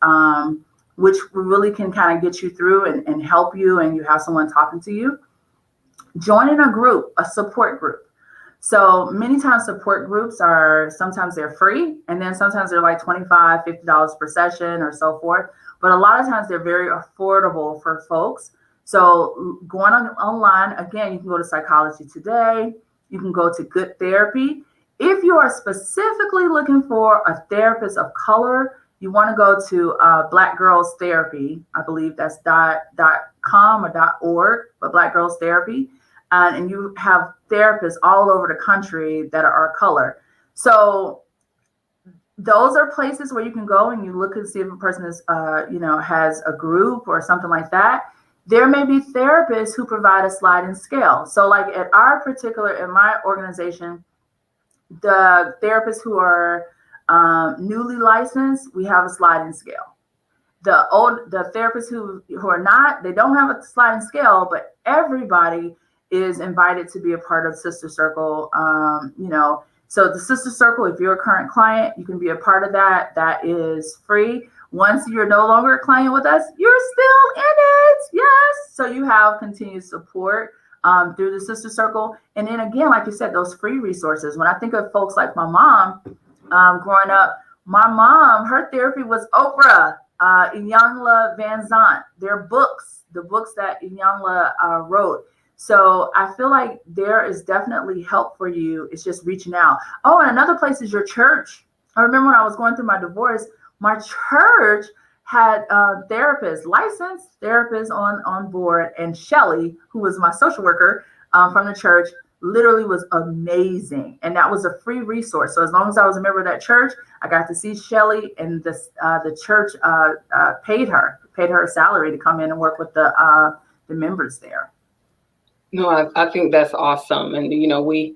which really can kind of get you through and help you, and you have someone talking to you. Joining a group, a support group. So many times support groups sometimes they're free, and then sometimes they're like $25, $50 per session or so forth. But a lot of times they're very affordable for folks. So going online, again, you can go to Psychology Today. You can go to Good Therapy. If you are specifically looking for a therapist of color, you want to go to Black Girls Therapy. I believe that's .com or .org, but Black Girls Therapy. And you have therapists all over the country that are color. So those are places where you can go and you look and see if a person is, has a group or something like that. There may be therapists who provide a sliding scale. So like in my organization, the therapists who are newly licensed, we have a sliding scale. The therapists who are not, they don't have a sliding scale, but everybody is invited to be a part of Sister Circle. So the Sister Circle, if you're a current client, you can be a part of that. That is free. Once you're no longer a client with us, you're still in it. Yes. So you have continued support through the Sister Circle. And then again, like you said, those free resources. When I think of folks like my mom, growing up, my mom, her therapy was Oprah, Iyanla Van Zant, their books, the books that Iyanla wrote. So I feel like there is definitely help for you. It's just reaching out. Oh, and another place is your church. I remember when I was going through my divorce, my church had licensed therapists on board. And Shelly, who was my social worker from the church, literally was amazing. And that was a free resource. So as long as I was a member of that church, I got to see Shelly, and the church paid her a salary to come in and work with the members there. No, I think that's awesome. And, we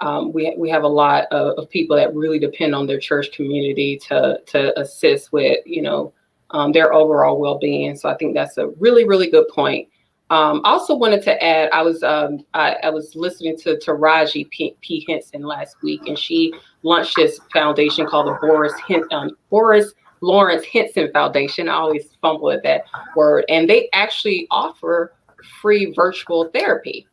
have a lot of people that really depend on their church community to assist with, their overall well-being. So I think that's a really, really good point. Also wanted to add, I was listening to Taraji P. Henson last week, and she launched this foundation called the Boris Lawrence Henson Foundation. I always fumble at that word. And they actually offer free virtual therapy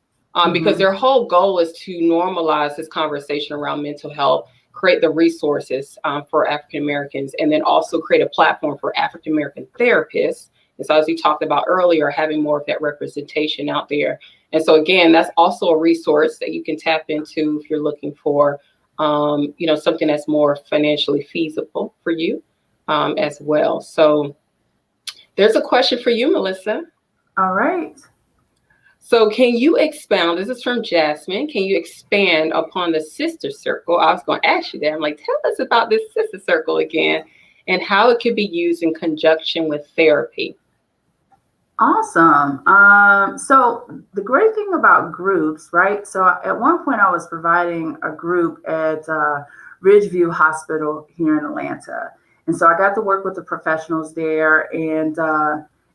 because their whole goal is to normalize this conversation around mental health, create the resources for African Americans, and then also create a platform for African American therapists. And so as we talked about earlier, having more of that representation out there. And so again, that's also a resource that you can tap into if you're looking for, something that's more financially feasible for you as well. So there's a question for you, Melisa. All right. So can you expound, this is from Jasmine, can you expand upon the sister circle? I was going to ask you that. I'm like, tell us about this sister circle again and how it could be used in conjunction with therapy. Awesome. So the great thing about groups, right? So at one point I was providing a group at Ridgeview Hospital here in Atlanta. And so I got to work with the professionals there, and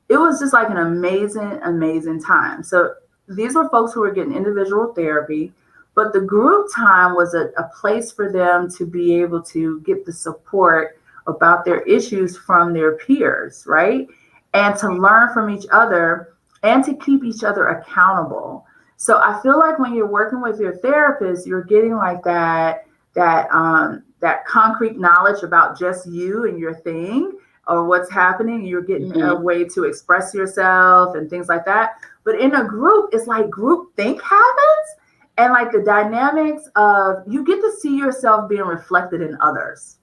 it was just like an amazing time. So these were folks who were getting individual therapy, but the group time was a place for them to be able to get the support about their issues from their peers, right? And to learn from each other and to keep each other accountable. So I feel like when you're working with your therapist, you're getting like that concrete knowledge about just you and your thing or what's happening. You're getting a way to express yourself and things like that. But in a group, it's like group think happens, and like the dynamics of you get to see yourself being reflected in others.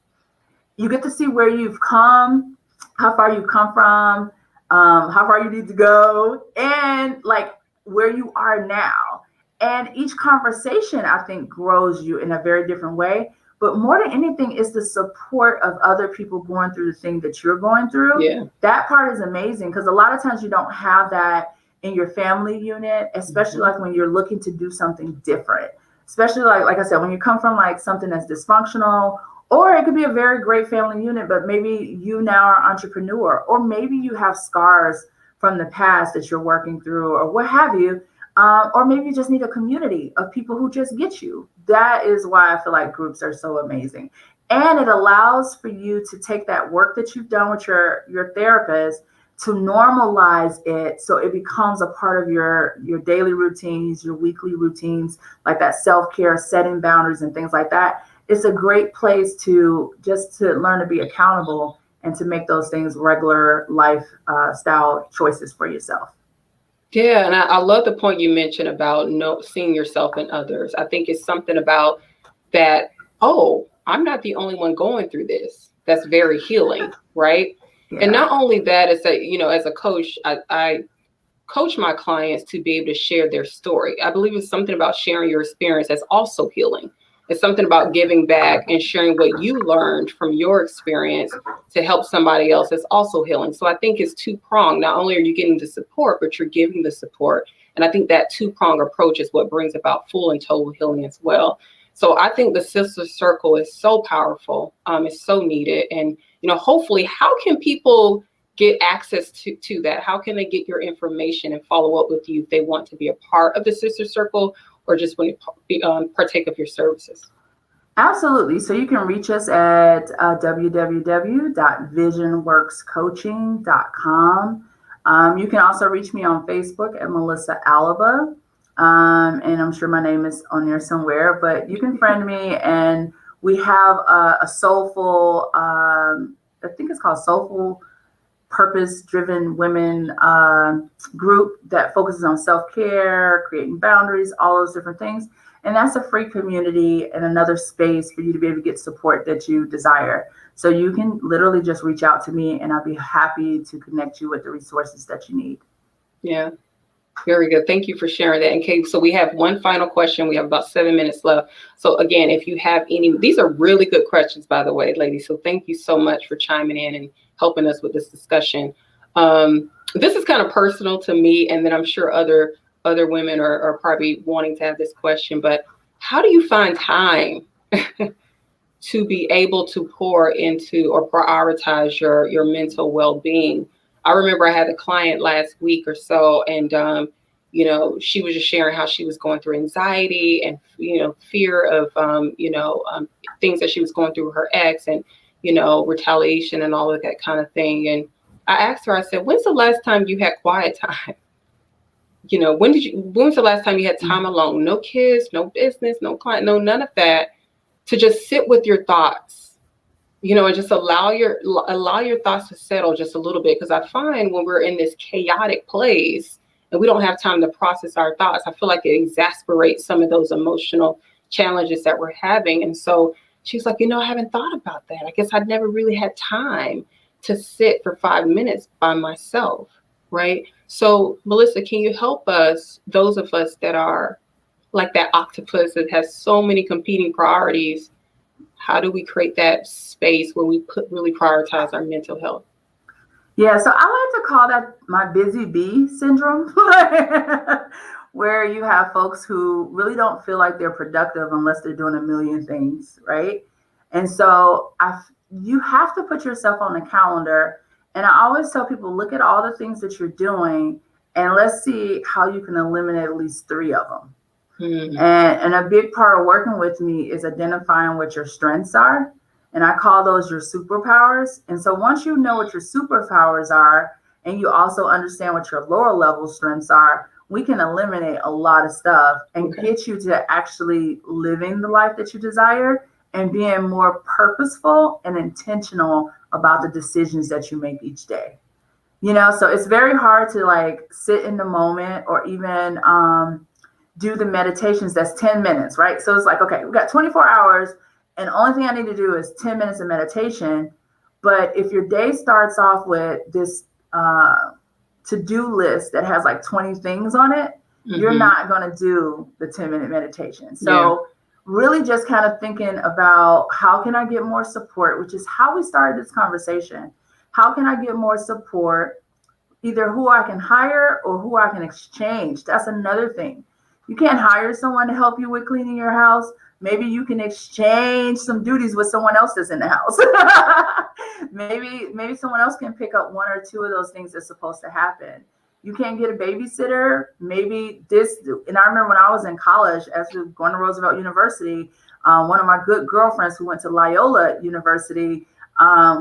You get to see where you've come, how far you've come from, how far you need to go, and like where you are now. And each conversation, I think, grows you in a very different way. But more than anything, is the support of other people going through the thing that you're going through. Yeah. That part is amazing, because a lot of times you don't have that in your family unit, especially like when you're looking to do something different. Especially like I said, when you come from like something that's dysfunctional, or it could be a very great family unit, but maybe you now are an entrepreneur, or maybe you have scars from the past that you're working through, or what have you. Or maybe you just need a community of people who just get you. That is why I feel like groups are so amazing. And it allows for you to take that work that you've done with your therapist to normalize it, so it becomes a part of your daily routines, your weekly routines, like that self-care, setting boundaries and things like that. It's a great place to learn to be accountable and to make those things regular life style choices for yourself. Yeah, and I love the point you mentioned about seeing yourself in others. I think it's something about that, oh, I'm not the only one going through this. That's very healing, right? Yeah. And not only that, it's that, as a coach, I coach my clients to be able to share their story. I believe it's something about sharing your experience that's also healing. It's something about giving back and sharing what you learned from your experience to help somebody else. It's also healing. So I think it's two-pronged. Not only are you getting the support, but you're giving the support. And I think that two-pronged approach is what brings about full and total healing as well. So I think the sister circle is so powerful. It's so needed. And, hopefully, how can people get access to that? How can they get your information and follow up with you if they want to be a part of the sister circle, or just want to partake of your services? Absolutely. So you can reach us at www.visionworkscoaching.com. You can also reach me on Facebook at Melisa Alaba. And I'm sure my name is on there somewhere, but you can friend me. And we have a soulful, I think it's called Soulful Purpose-Driven Women group that focuses on self-care, creating boundaries, all those different things. And that's a free community and another space for you to be able to get support that you desire. So you can literally just reach out to me, and I'll be happy to connect you with the resources that you need. Yeah, very good. Thank you for sharing that. Okay, so we have one final question. We have about 7 minutes left. So again, if you have these are really good questions, by the way, ladies. So thank you so much for chiming in and helping us with this discussion. This is kind of personal to me, and then I'm sure other women are probably wanting to have this question, but how do you find time to be able to pour into or prioritize your mental well-being? I remember I had a client last week or so, and she was just sharing how she was going through anxiety and fear of things that she was going through with her ex, and retaliation and all of that kind of thing. And I asked her, I said, when's the last time you had quiet time? When was the last time you had time alone? No kids, no business, no client, no none of that, to just sit with your thoughts, and just allow your thoughts to settle just a little bit. Because I find when we're in this chaotic place and we don't have time to process our thoughts, I feel like it exasperates some of those emotional challenges that we're having. And so she's like, I haven't thought about that. I guess I'd never really had time to sit for 5 minutes by myself. right? So, Melisa, can you help us, those of us that are like that octopus that has so many competing priorities, how do we create that space where we really prioritize our mental health? Yeah, so I like to call that my busy bee syndrome, where you have folks who really don't feel like they're productive unless they're doing a million things, right? And so you have to put yourself on the calendar. And I always tell people, look at all the things that you're doing, and let's see how you can eliminate at least 3 of them. And a big part of working with me is identifying what your strengths are. And I call those your superpowers. And so once you know what your superpowers are, and you also understand what your lower level strengths are, we can eliminate a lot of stuff and get you to actually living the life that you desire and being more purposeful and intentional about the decisions that you make each day. You know, so it's very hard to like sit in the moment or even do the meditations. That's 10 minutes, right? So it's like, okay, we got 24 hours and the only thing I need to do is 10 minutes of meditation. But if your day starts off with this to-do list that has like 20 things on it, you're not going to do the 10-minute meditation. So really just kind of thinking about how can I get more support, which is how we started this conversation. How can I get more support, either who I can hire or who I can exchange? That's another thing. You can't hire someone to help you with cleaning your house. Maybe you can exchange some duties with someone else that's in the house. maybe someone else can pick up 1 or 2 of those things that's supposed to happen. You can't get a babysitter. Maybe and I remember when I was in college, after going to Roosevelt University, one of my good girlfriends who went to Loyola University,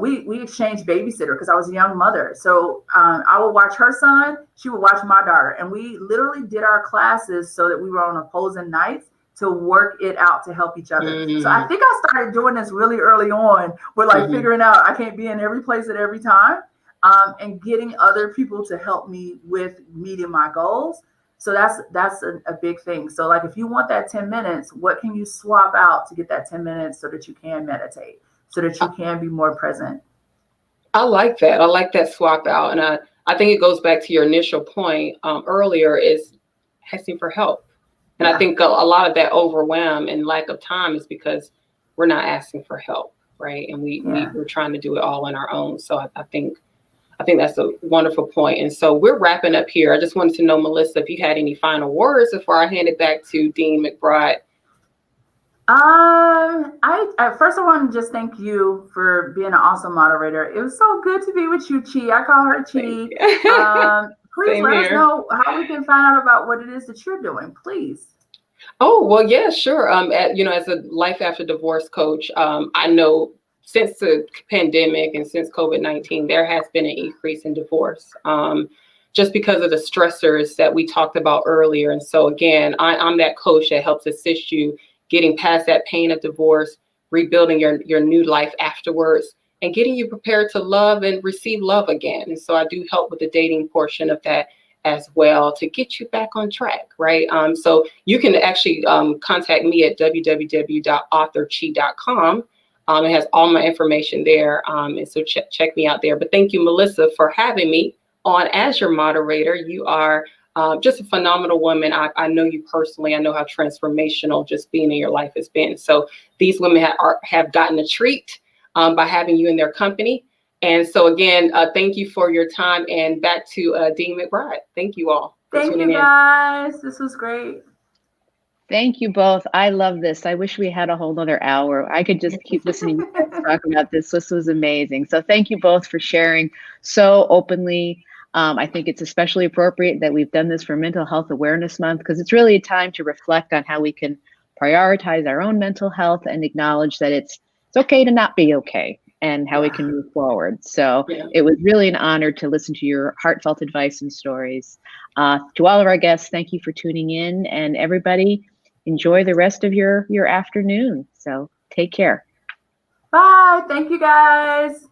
we exchanged babysitter because I was a young mother. So I would watch her son, she would watch my daughter. And we literally did our classes so that we were on opposing nights to work it out to help each other. So I think I started doing this really early on with like figuring out I can't be in every place at every time, and getting other people to help me with meeting my goals. So that's a big thing. So like if you want that 10 minutes, what can you swap out to get that 10 minutes so that you can meditate, so that you can be more present? I like that. I like that swap out. And I think it goes back to your initial point earlier is asking for help. And I think a lot of that overwhelm and lack of time is because we're not asking for help, right? And we're trying to do it all on our own. So I think that's a wonderful point. And so we're wrapping up here. I just wanted to know, Melisa, if you had any final words before I hand it back to Dean McBride. I first I want to just thank you for being an awesome moderator. It was so good to be with you, Chi. I call her Chi. Please let us know how we can find out about what it is that you're doing, please. Oh, well, yeah, sure. As a life after divorce coach, I know since the pandemic and since COVID-19, there has been an increase in divorce, just because of the stressors that we talked about earlier. And so again, I'm that coach that helps assist you getting past that pain of divorce, rebuilding your new life afterwards, and getting you prepared to love and receive love again. And so I do help with the dating portion of that as well to get you back on track, right? So you can actually contact me at www.authorchi.com. It has all my information there. And so check me out there. But thank you, Melisa, for having me on as your moderator. You are just a phenomenal woman. I know you personally. I know how transformational just being in your life has been. So these women have gotten a treat by having you in their company. And so again, thank you for your time, and back to Dean McBride. Thank you all. Thank you guys. This was great. Thank you both. I love this. I wish we had a whole other hour. I could just keep listening to you guys talk about this. This was amazing. So thank you both for sharing so openly. I think it's especially appropriate that we've done this for Mental Health Awareness Month, because it's really a time to reflect on how we can prioritize our own mental health and acknowledge that it's okay to not be okay, and how we can move forward. So it was really an honor to listen to your heartfelt advice and stories. To all of our guests, thank you for tuning in, and everybody enjoy the rest of your afternoon. So take care. Bye. Thank you guys.